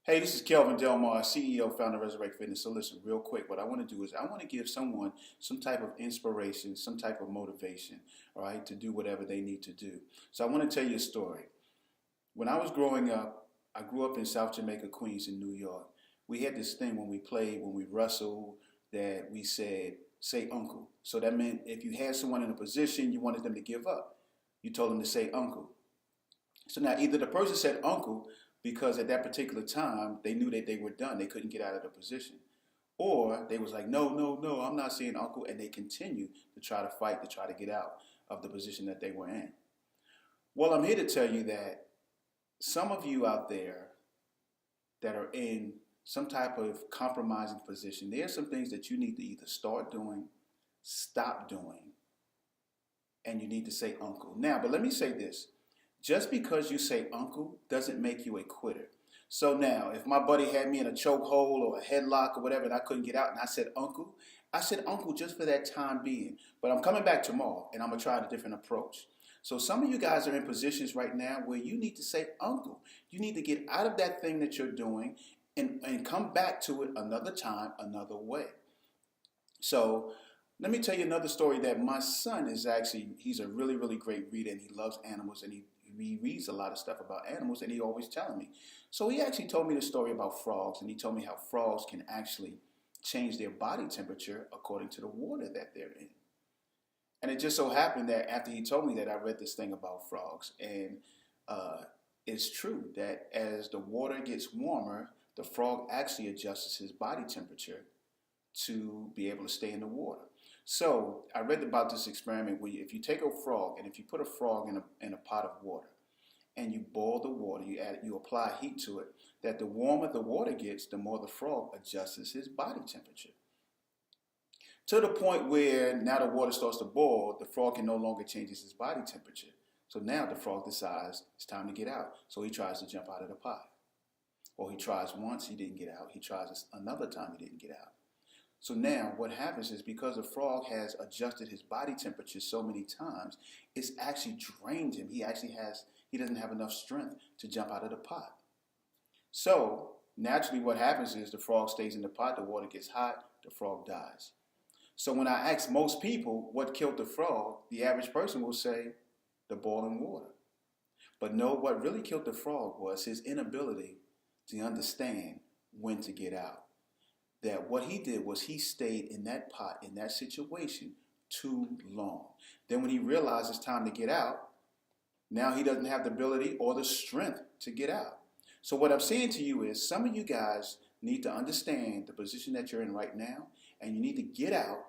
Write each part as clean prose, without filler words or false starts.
Hey, this is Kelvin Delmar, CEO, founder of Resurrect Fitness. So listen, real quick, what I want to do is I want to give someone some type of inspiration, some type of motivation, all right, to do whatever they need to do. So I want to tell you a story. When I was growing up, I grew up in South Jamaica, Queens, in New York. We had this thing when we played, when we wrestled, that we said, say uncle. So that meant if you had someone in a position, you wanted them to give up. You told them to say uncle. So now either the person said uncle because at that particular time they knew that they were done, they couldn't get out of the position. Or they was like, no, no, no, I'm not saying uncle, and they continued to try to fight to try to get out of the position that they were in. Well, I'm here to tell you that some of you out there that are in some type of compromising position, there are some things that you need to either start doing, stop doing, and you need to say uncle. Now, but let me say this. Just because you say uncle doesn't make you a quitter. So now, if my buddy had me in a chokehold or a headlock or whatever and I couldn't get out and I said uncle just for that time being. But I'm coming back tomorrow and I'm going to try a different approach. So some of you guys are in positions right now where you need to say uncle. You need to get out of that thing that you're doing and come back to it another time, another way. So let me tell you another story that my son is he's a really, really great reader and he loves animals and he reads a lot of stuff about animals and he always telling me. So he actually told me the story about frogs and he told me how frogs can actually change their body temperature according to the water that they're in. And it just so happened that after he told me that, I read this thing about frogs and it's true that as the water gets warmer, the frog actually adjusts his body temperature to be able to stay in the water. So I read about this experiment where if you take a frog and if you put a frog in a pot of water and you boil the water, you apply heat to it, that the warmer the water gets, the more the frog adjusts his body temperature. To the point where now the water starts to boil, the frog can no longer change his body temperature. So now the frog decides it's time to get out. So he tries to jump out of the pot. Or he tries once, he didn't get out. He tries another time, he didn't get out. So now what happens is because the frog has adjusted his body temperature so many times, it's actually drained him. He doesn't have enough strength to jump out of the pot. So naturally what happens is the frog stays in the pot, the water gets hot, the frog dies. So when I ask most people what killed the frog, the average person will say the boiling water. But no, what really killed the frog was his inability to understand when to get out. That what he did was he stayed in that pot, in that situation, too long. Then when he realized it's time to get out, now he doesn't have the ability or the strength to get out. So what I'm saying to you is some of you guys need to understand the position that you're in right now, and you need to get out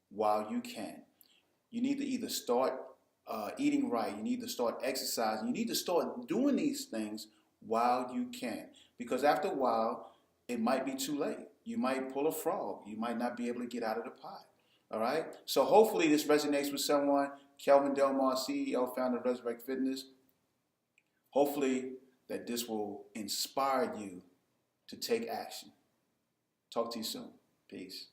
while you can. You need to either start eating right, you need to start exercising, you need to start doing these things while you can. Because after a while, it might be too late. You might pull a frog. You might not be able to get out of the pot. All right? So hopefully this resonates with someone. Kelvin Delmar, CEO, founder of Resurrect Fitness. Hopefully that this will inspire you to take action. Talk to you soon. Peace.